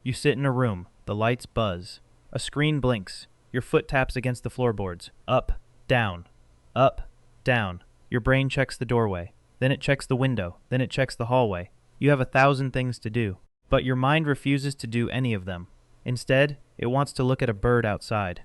You sit in a room. The lights buzz. A screen blinks. Your foot taps against the floorboards. Up, down, up, down. Your brain checks the doorway. Then it checks the window. Then it checks the hallway. You have 1,000 things to do. But your mind refuses to do any of them. Instead, it wants to look at a bird outside.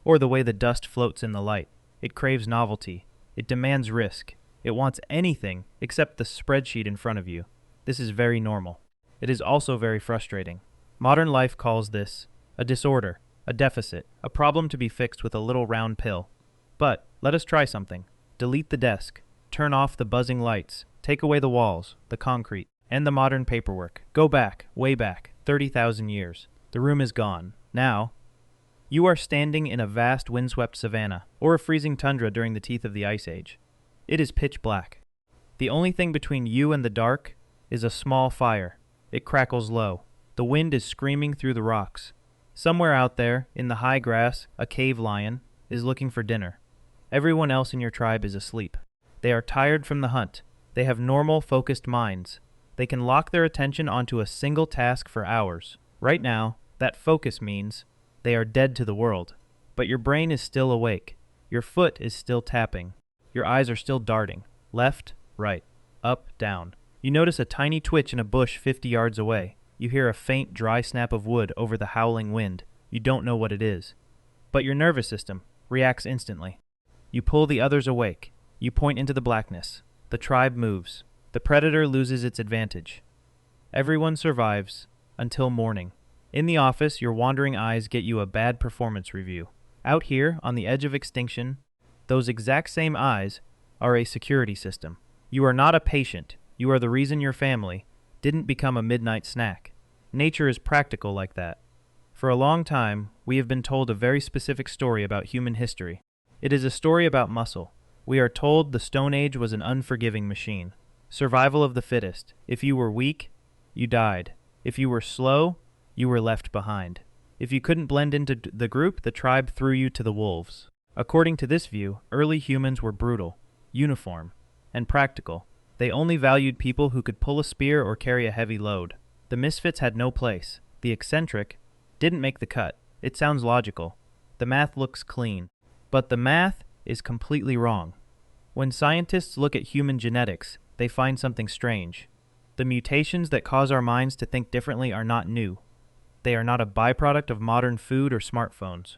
Or the way the dust floats in the light. It craves novelty. It demands risk. It wants anything except the spreadsheet in front of you. This is very normal. It is also very frustrating. Modern life calls this a disorder, a deficit, a problem to be fixed with a little round pill. But let us try something. Delete the desk. Turn off the buzzing lights. Take away the walls, the concrete, and the modern paperwork. Go back, way back, 30,000 years. The room is gone. Now, you are standing in a vast windswept savanna, or a freezing tundra during the teeth of the Ice Age. It is pitch black. The only thing between you and the dark is a small fire. It crackles low. The wind is screaming through the rocks. Somewhere out there, in the high grass, a cave lion is looking for dinner. Everyone else in your tribe is asleep. They are tired from the hunt. They have normal, focused minds. They can lock their attention onto a single task for hours. Right now, that focus means they are dead to the world. But your brain is still awake. Your foot is still tapping. Your eyes are still darting. Left, right, up, down. You notice a tiny twitch in a bush 50 yards away. You hear a faint, dry snap of wood over the howling wind. You don't know what it is. But your nervous system reacts instantly. You pull the others awake. You point into the blackness. The tribe moves. The predator loses its advantage. Everyone survives until morning. In the office, your wandering eyes get you a bad performance review. Out here, on the edge of extinction, those exact same eyes are a security system. You are not a patient. You are the reason your family didn't become a midnight snack. Nature is practical like that. For a long time, we have been told a very specific story about human history. It is a story about muscle. We are told the Stone Age was an unforgiving machine. Survival of the fittest. If you were weak, you died. If you were slow, you were left behind. If you couldn't blend into the group, the tribe threw you to the wolves. According to this view, early humans were brutal, uniform, and practical. They only valued people who could pull a spear or carry a heavy load. The misfits had no place. The eccentric didn't make the cut. It sounds logical. The math looks clean. But the math is completely wrong. When scientists look at human genetics, they find something strange. The mutations that cause our minds to think differently are not new. They are not a byproduct of modern food or smartphones.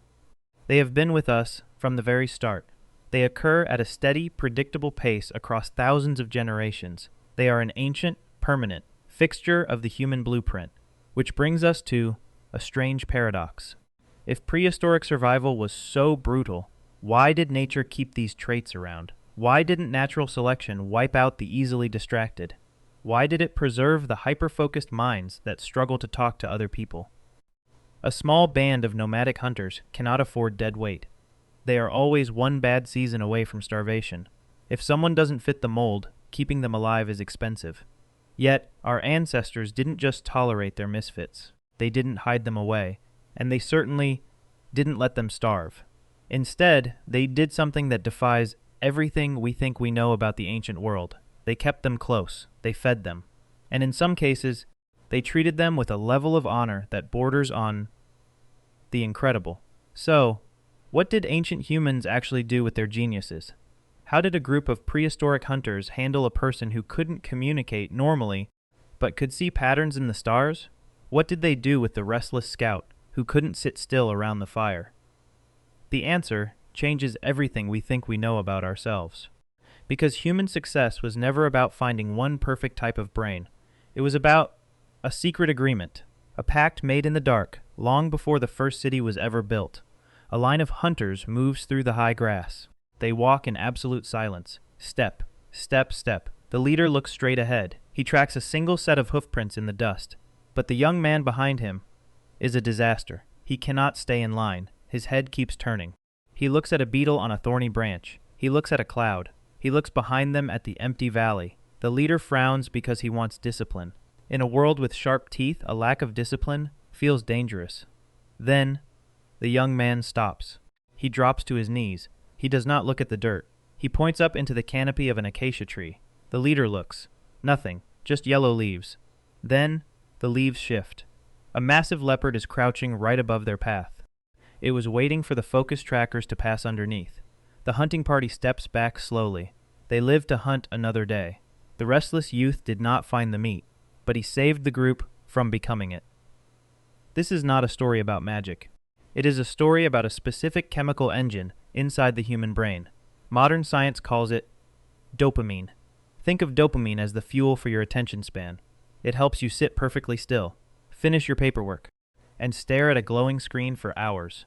They have been with us from the very start. They occur at a steady, predictable pace across thousands of generations. They are an ancient, permanent fixture of the human blueprint, which brings us to a strange paradox. If prehistoric survival was so brutal, why did nature keep these traits around? Why didn't natural selection wipe out the easily distracted? Why did it preserve the hyper-focused minds that struggle to talk to other people? A small band of nomadic hunters cannot afford dead weight. They are always one bad season away from starvation. If someone doesn't fit the mold, keeping them alive is expensive. Yet, our ancestors didn't just tolerate their misfits. They didn't hide them away, and they certainly didn't let them starve. Instead, they did something that defies everything we think we know about the ancient world. They kept them close. They fed them. And in some cases, they treated them with a level of honor that borders on the incredible. So, what did ancient humans actually do with their geniuses? How did a group of prehistoric hunters handle a person who couldn't communicate normally but could see patterns in the stars? What did they do with the restless scout who couldn't sit still around the fire? The answer changes everything we think we know about ourselves. Because human success was never about finding one perfect type of brain. It was about a secret agreement, a pact made in the dark long before the first city was ever built. A line of hunters moves through the high grass. They walk in absolute silence. Step, step, step. The leader looks straight ahead. He tracks a single set of hoofprints in the dust. But the young man behind him is a disaster. He cannot stay in line. His head keeps turning. He looks at a beetle on a thorny branch. He looks at a cloud. He looks behind them at the empty valley. The leader frowns because he wants discipline. In a world with sharp teeth, a lack of discipline feels dangerous. Then, the young man stops. He drops to his knees. He does not look at the dirt. He points up into the canopy of an acacia tree. The leader looks. Nothing, just yellow leaves. Then, the leaves shift. A massive leopard is crouching right above their path. It was waiting for the focus trackers to pass underneath. The hunting party steps back slowly. They live to hunt another day. The restless youth did not find the meat, but he saved the group from becoming it. This is not a story about magic. It is a story about a specific chemical engine inside the human brain. Modern science calls it dopamine. Think of dopamine as the fuel for your attention span. It helps you sit perfectly still, finish your paperwork, and stare at a glowing screen for hours.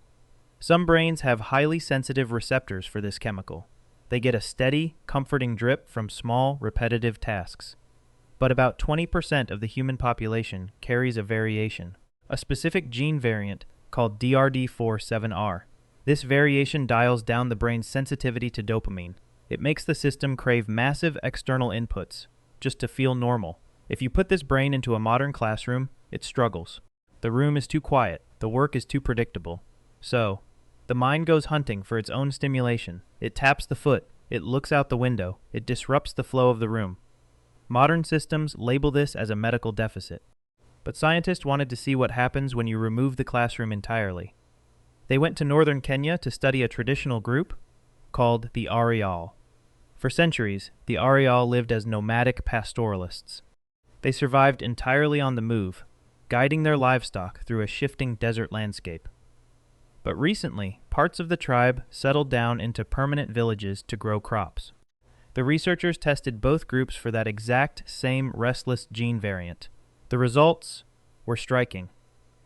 Some brains have highly sensitive receptors for this chemical. They get a steady, comforting drip from small, repetitive tasks. But about 20% of the human population carries a variation, a specific gene variant called DRD47R. This variation dials down the brain's sensitivity to dopamine. It makes the system crave massive external inputs just to feel normal. If you put this brain into a modern classroom, it struggles. The room is too quiet. The work is too predictable. So, the mind goes hunting for its own stimulation. It taps the foot. It looks out the window. It disrupts the flow of the room. Modern systems label this as a medical deficit. But scientists wanted to see what happens when you remove the classroom entirely. They went to northern Kenya to study a traditional group called the Arial. For centuries, the Arial lived as nomadic pastoralists. They survived entirely on the move, guiding their livestock through a shifting desert landscape. But recently, parts of the tribe settled down into permanent villages to grow crops. The researchers tested both groups for that exact same restless gene variant. The results were striking.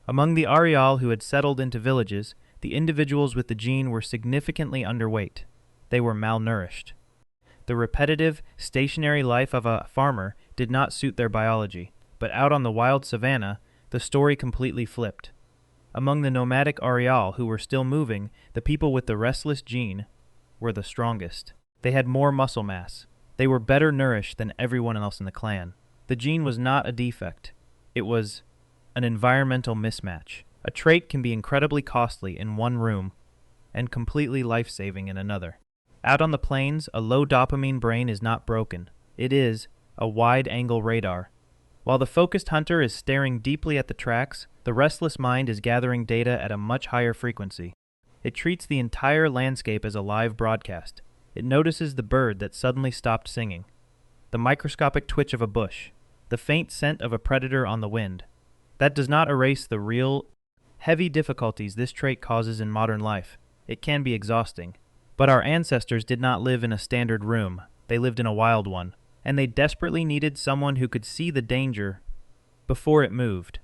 Among the Arial who had settled into villages, the individuals with the gene were significantly underweight. They were malnourished. The repetitive, stationary life of a farmer did not suit their biology, but out on the wild savanna, the story completely flipped. Among the nomadic Arial who were still moving, the people with the restless gene were the strongest. They had more muscle mass. They were better nourished than everyone else in the clan. The gene was not a defect. It was an environmental mismatch. A trait can be incredibly costly in one room and completely life-saving in another. Out on the plains, a low dopamine brain is not broken. It is a wide-angle radar. While the focused hunter is staring deeply at the tracks, the restless mind is gathering data at a much higher frequency. It treats the entire landscape as a live broadcast. It notices the bird that suddenly stopped singing, the microscopic twitch of a bush, the faint scent of a predator on the wind. That does not erase the real, heavy difficulties this trait causes in modern life. It can be exhausting. But our ancestors did not live in a standard room. They lived in a wild one, and they desperately needed someone who could see the danger before it moved.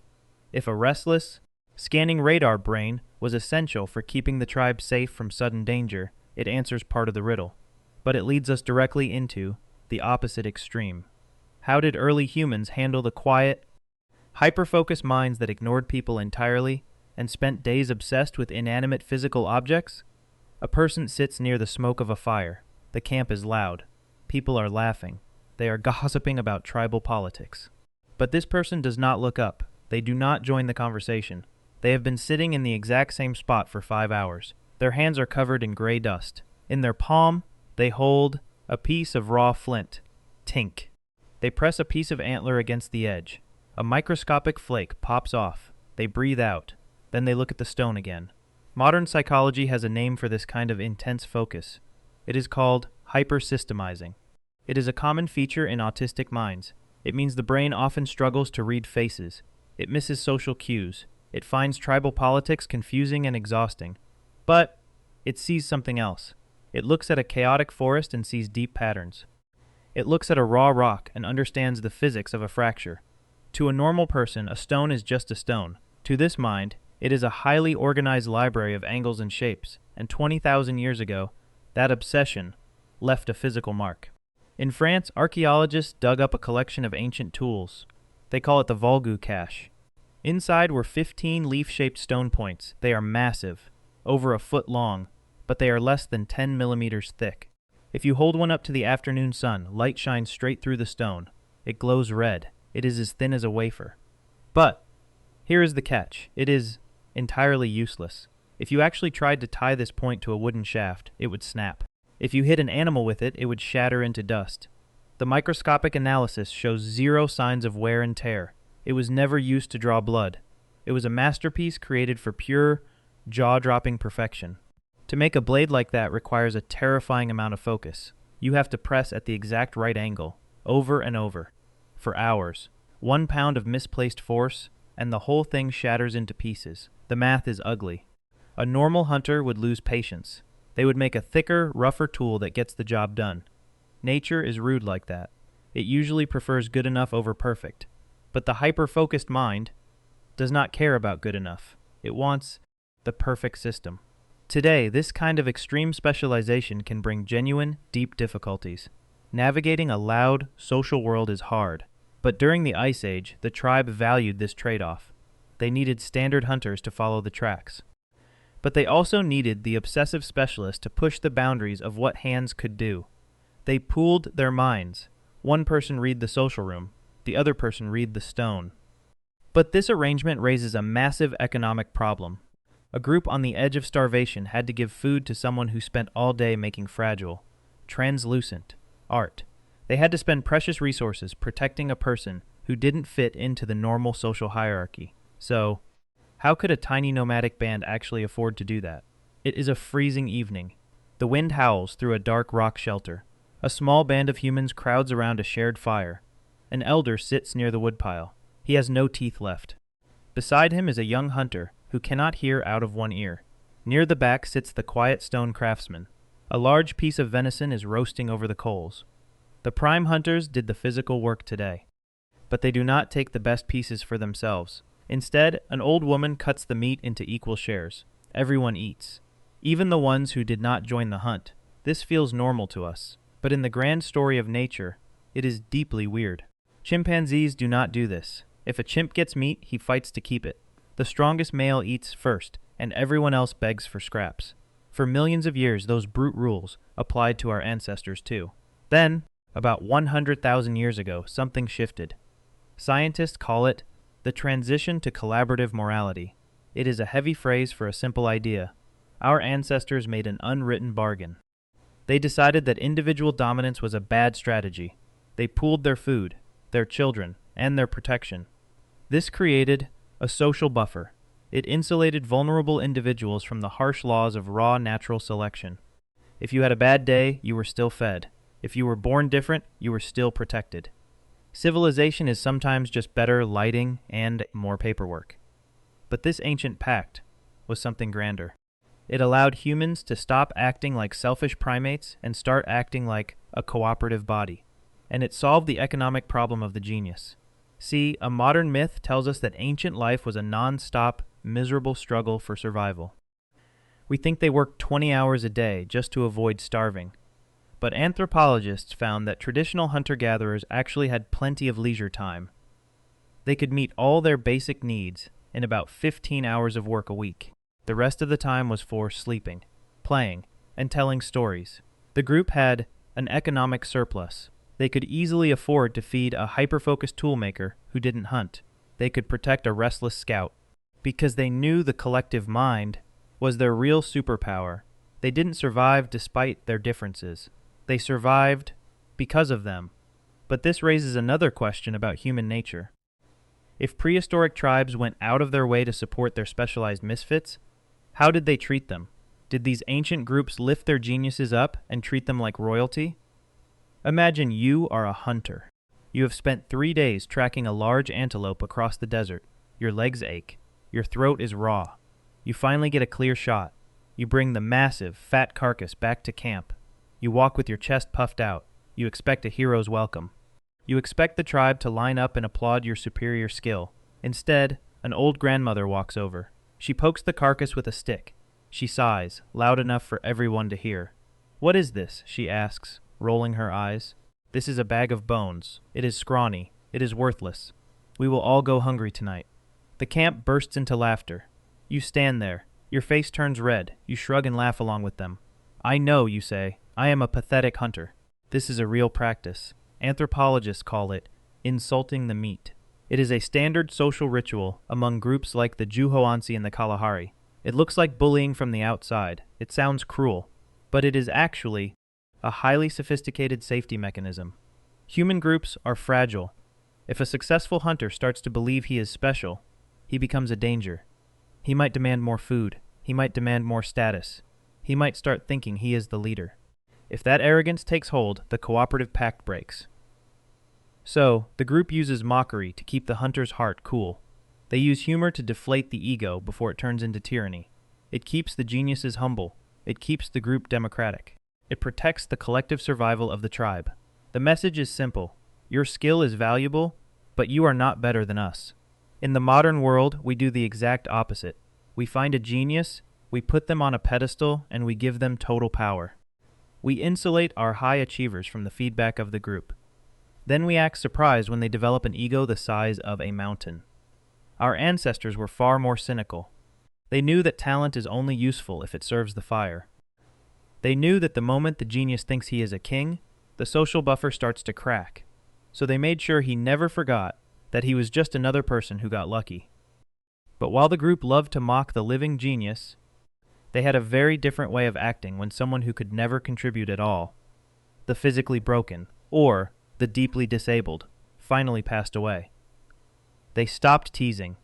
If a restless, scanning radar brain was essential for keeping the tribe safe from sudden danger, it answers part of the riddle. But it leads us directly into the opposite extreme. How did early humans handle the quiet, hyper-focused minds that ignored people entirely and spent days obsessed with inanimate physical objects? A person sits near the smoke of a fire. The camp is loud. People are laughing. They are gossiping about tribal politics. But this person does not look up. They do not join the conversation. They have been sitting in the exact same spot for 5 hours. Their hands are covered in gray dust. In their palm, they hold a piece of raw flint. Tink. They press a piece of antler against the edge. A microscopic flake pops off. They breathe out. Then they look at the stone again. Modern psychology has a name for this kind of intense focus. It is called hyper-systemizing. It is a common feature in autistic minds. It means the brain often struggles to read faces. It misses social cues. It finds tribal politics confusing and exhausting. But it sees something else. It looks at a chaotic forest and sees deep patterns. It looks at a raw rock and understands the physics of a fracture. To a normal person, a stone is just a stone. To this mind, it is a highly organized library of angles and shapes, and 20,000 years ago, that obsession left a physical mark. In France, archaeologists dug up a collection of ancient tools. They call it the Volgu cache. Inside were 15 leaf-shaped stone points. They are massive, over a foot long, but they are less than 10 millimeters thick. If you hold one up to the afternoon sun, light shines straight through the stone. It glows red. It is as thin as a wafer. But here is the catch. It is entirely useless. If you actually tried to tie this point to a wooden shaft, it would snap. If you hit an animal with it, it would shatter into dust. The microscopic analysis shows zero signs of wear and tear. It was never used to draw blood. It was a masterpiece created for pure, jaw-dropping perfection. To make a blade like that requires a terrifying amount of focus. You have to press at the exact right angle, over and over, for hours. 1 pound of misplaced force, and the whole thing shatters into pieces. The math is ugly. A normal hunter would lose patience. They would make a thicker, rougher tool that gets the job done. Nature is rude like that. It usually prefers good enough over perfect. But the hyper-focused mind does not care about good enough. It wants the perfect system. Today, this kind of extreme specialization can bring genuine, deep difficulties. Navigating a loud, social world is hard. But during the Ice Age, the tribe valued this trade-off. They needed standard hunters to follow the tracks. But they also needed the obsessive specialist to push the boundaries of what hands could do. They pooled their minds. One person read the social room, the other person read the stone. But this arrangement raises a massive economic problem. A group on the edge of starvation had to give food to someone who spent all day making fragile, translucent art. They had to spend precious resources protecting a person who didn't fit into the normal social hierarchy. So, how could a tiny nomadic band actually afford to do that? It is a freezing evening. The wind howls through a dark rock shelter. A small band of humans crowds around a shared fire. An elder sits near the woodpile. He has no teeth left. Beside him is a young hunter who cannot hear out of one ear. Near the back sits the quiet stone craftsman. A large piece of venison is roasting over the coals. The prime hunters did the physical work today. But they do not take the best pieces for themselves. Instead, an old woman cuts the meat into equal shares. Everyone eats. Even the ones who did not join the hunt. This feels normal to us. But in the grand story of nature, it is deeply weird. Chimpanzees do not do this. If a chimp gets meat, he fights to keep it. The strongest male eats first, and everyone else begs for scraps. For millions of years, those brute rules applied to our ancestors too. Then, about 100,000 years ago, something shifted. Scientists call it the transition to collaborative morality. It is a heavy phrase for a simple idea. Our ancestors made an unwritten bargain. They decided that individual dominance was a bad strategy. They pooled their food, their children, and their protection. This created a social buffer. It insulated vulnerable individuals from the harsh laws of raw natural selection. If you had a bad day, you were still fed. If you were born different, you were still protected. Civilization is sometimes just better lighting and more paperwork. But this ancient pact was something grander. It allowed humans to stop acting like selfish primates and start acting like a cooperative body. And it solved the economic problem of the genius. See, a modern myth tells us that ancient life was a non-stop, miserable struggle for survival. We think they worked 20 hours a day just to avoid starving. But anthropologists found that traditional hunter-gatherers actually had plenty of leisure time. They could meet all their basic needs in about 15 hours of work a week. The rest of the time was for sleeping, playing, and telling stories. The group had an economic surplus. They could easily afford to feed a hyper-focused toolmaker who didn't hunt. They could protect a restless scout. Because they knew the collective mind was their real superpower, they didn't survive despite their differences. They survived because of them. But this raises another question about human nature. If prehistoric tribes went out of their way to support their specialized misfits, how did they treat them? Did these ancient groups lift their geniuses up and treat them like royalty? Imagine you are a hunter. You have spent 3 days tracking a large antelope across the desert. Your legs ache. Your throat is raw. You finally get a clear shot. You bring the massive, fat carcass back to camp. You walk with your chest puffed out. You expect a hero's welcome. You expect the tribe to line up and applaud your superior skill. Instead, an old grandmother walks over. She pokes the carcass with a stick. She sighs, loud enough for everyone to hear. "What is this?" she asks, rolling her eyes. "This is a bag of bones. It is scrawny. It is worthless. We will all go hungry tonight." The camp bursts into laughter. You stand there. Your face turns red. You shrug and laugh along with them. "I know," you say. "I am a pathetic hunter." This is a real practice. Anthropologists call it insulting the meat. It is a standard social ritual among groups like the Juhoansi and the Kalahari. It looks like bullying from the outside. It sounds cruel. But it is actually a highly sophisticated safety mechanism. Human groups are fragile. If a successful hunter starts to believe he is special, he becomes a danger. He might demand more food. He might demand more status. He might start thinking he is the leader. If that arrogance takes hold, the cooperative pact breaks. So, the group uses mockery to keep the hunter's heart cool. They use humor to deflate the ego before it turns into tyranny. It keeps the geniuses humble. It keeps the group democratic. It protects the collective survival of the tribe. The message is simple. Your skill is valuable, but you are not better than us. In the modern world, we do the exact opposite. We find a genius, we put them on a pedestal, and we give them total power. We insulate our high achievers from the feedback of the group. Then we act surprised when they develop an ego the size of a mountain. Our ancestors were far more cynical. They knew that talent is only useful if it serves the fire. They knew that the moment the genius thinks he is a king, the social buffer starts to crack. So they made sure he never forgot that he was just another person who got lucky. But while the group loved to mock the living genius, they had a very different way of acting when someone who could never contribute at all, the physically broken, or the deeply disabled, finally passed away. They stopped teasing,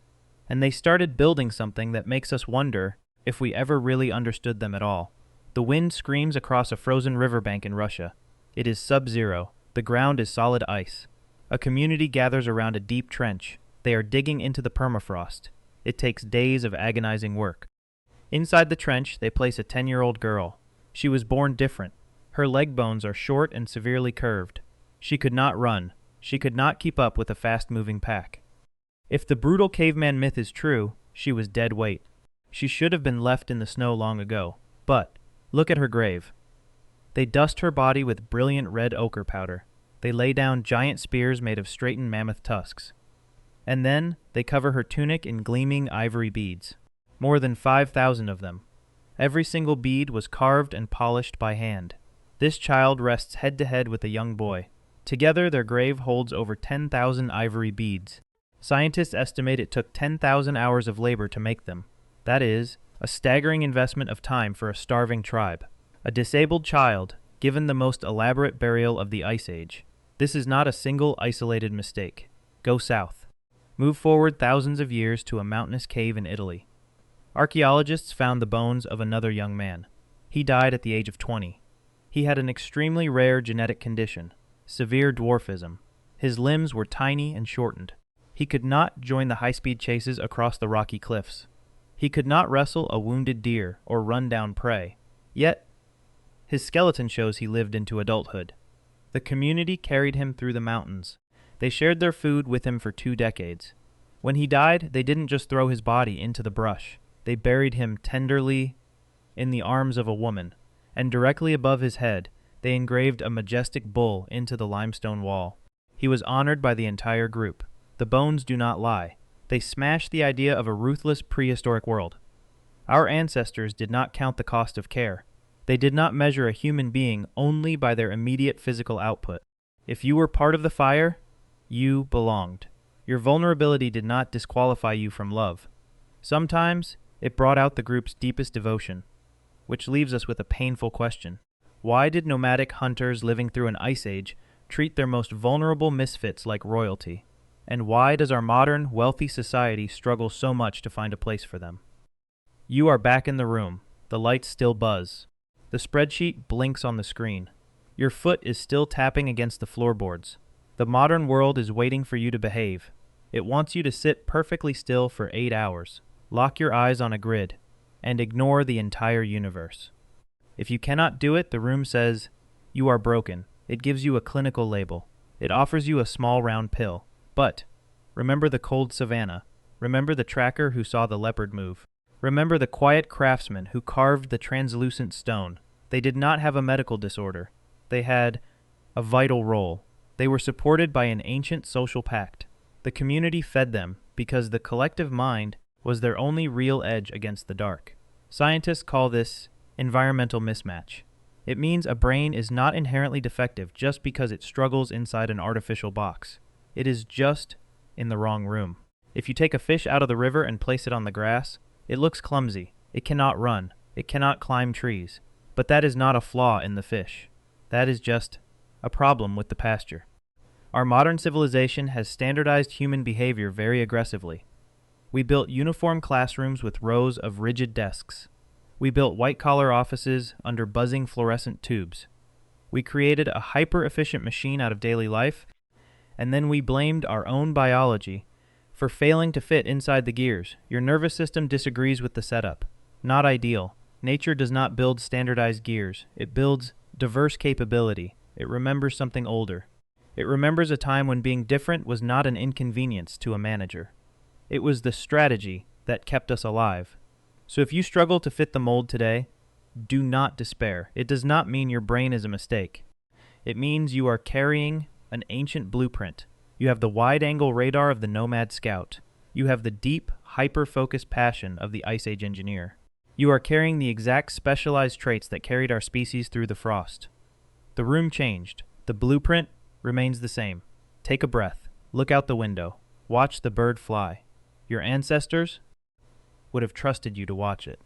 and they started building something that makes us wonder if we ever really understood them at all. The wind screams across a frozen riverbank in Russia. It is sub-zero. The ground is solid ice. A community gathers around a deep trench. They are digging into the permafrost. It takes days of agonizing work. Inside the trench, they place a 10-year-old girl. She was born different. Her leg bones are short and severely curved. She could not run. She could not keep up with a fast-moving pack. If the brutal caveman myth is true, she was dead weight. She should have been left in the snow long ago. But look at her grave. They dust her body with brilliant red ochre powder. They lay down giant spears made of straightened mammoth tusks. And then they cover her tunic in gleaming ivory beads. More than 5,000 of them. Every single bead was carved and polished by hand. This child rests head-to-head with a young boy. Together, their grave holds over 10,000 ivory beads. Scientists estimate it took 10,000 hours of labor to make them. That is, a staggering investment of time for a starving tribe. A disabled child, given the most elaborate burial of the Ice Age. This is not a single isolated mistake. Go south. Move forward thousands of years to a mountainous cave in Italy. Archaeologists found the bones of another young man. He died at the age of 20. He had an extremely rare genetic condition, severe dwarfism. His limbs were tiny and shortened. He could not join the high-speed chases across the rocky cliffs. He could not wrestle a wounded deer or run down prey. Yet, his skeleton shows he lived into adulthood. The community carried him through the mountains. They shared their food with him for 2 decades. When he died, they didn't just throw his body into the brush. They buried him tenderly in the arms of a woman, and directly above his head, they engraved a majestic bull into the limestone wall. He was honored by the entire group. The bones do not lie. They smash the idea of a ruthless prehistoric world. Our ancestors did not count the cost of care. They did not measure a human being only by their immediate physical output. If you were part of the fire, you belonged. Your vulnerability did not disqualify you from love. Sometimes, it brought out the group's deepest devotion, which leaves us with a painful question. Why did nomadic hunters living through an ice age treat their most vulnerable misfits like royalty? And why does our modern, wealthy society struggle so much to find a place for them? You are back in the room. The lights still buzz. The spreadsheet blinks on the screen. Your foot is still tapping against the floorboards. The modern world is waiting for you to behave. It wants you to sit perfectly still for 8 hours. Lock your eyes on a grid, and ignore the entire universe. If you cannot do it, the room says, you are broken. It gives you a clinical label. It offers you a small round pill. But remember the cold savanna. Remember the tracker who saw the leopard move. Remember the quiet craftsman who carved the translucent stone. They did not have a medical disorder. They had a vital role. They were supported by an ancient social pact. The community fed them because the collective mind was their only real edge against the dark. Scientists call this environmental mismatch. It means a brain is not inherently defective just because it struggles inside an artificial box. It is just in the wrong room. If you take a fish out of the river and place it on the grass, it looks clumsy. It cannot run. It cannot climb trees. But that is not a flaw in the fish. That is just a problem with the pasture. Our modern civilization has standardized human behavior very aggressively. We built uniform classrooms with rows of rigid desks. We built white-collar offices under buzzing fluorescent tubes. We created a hyper-efficient machine out of daily life, and then we blamed our own biology for failing to fit inside the gears. Your nervous system disagrees with the setup. Not ideal. Nature does not build standardized gears. It builds diverse capability. It remembers something older. It remembers a time when being different was not an inconvenience to a manager. It was the strategy that kept us alive. So if you struggle to fit the mold today, do not despair. It does not mean your brain is a mistake. It means you are carrying an ancient blueprint. You have the wide-angle radar of the nomad scout. You have the deep, hyper-focused passion of the Ice Age engineer. You are carrying the exact specialized traits that carried our species through the frost. The room changed. The blueprint remains the same. Take a breath. Look out the window. Watch the bird fly. Your ancestors would have trusted you to watch it.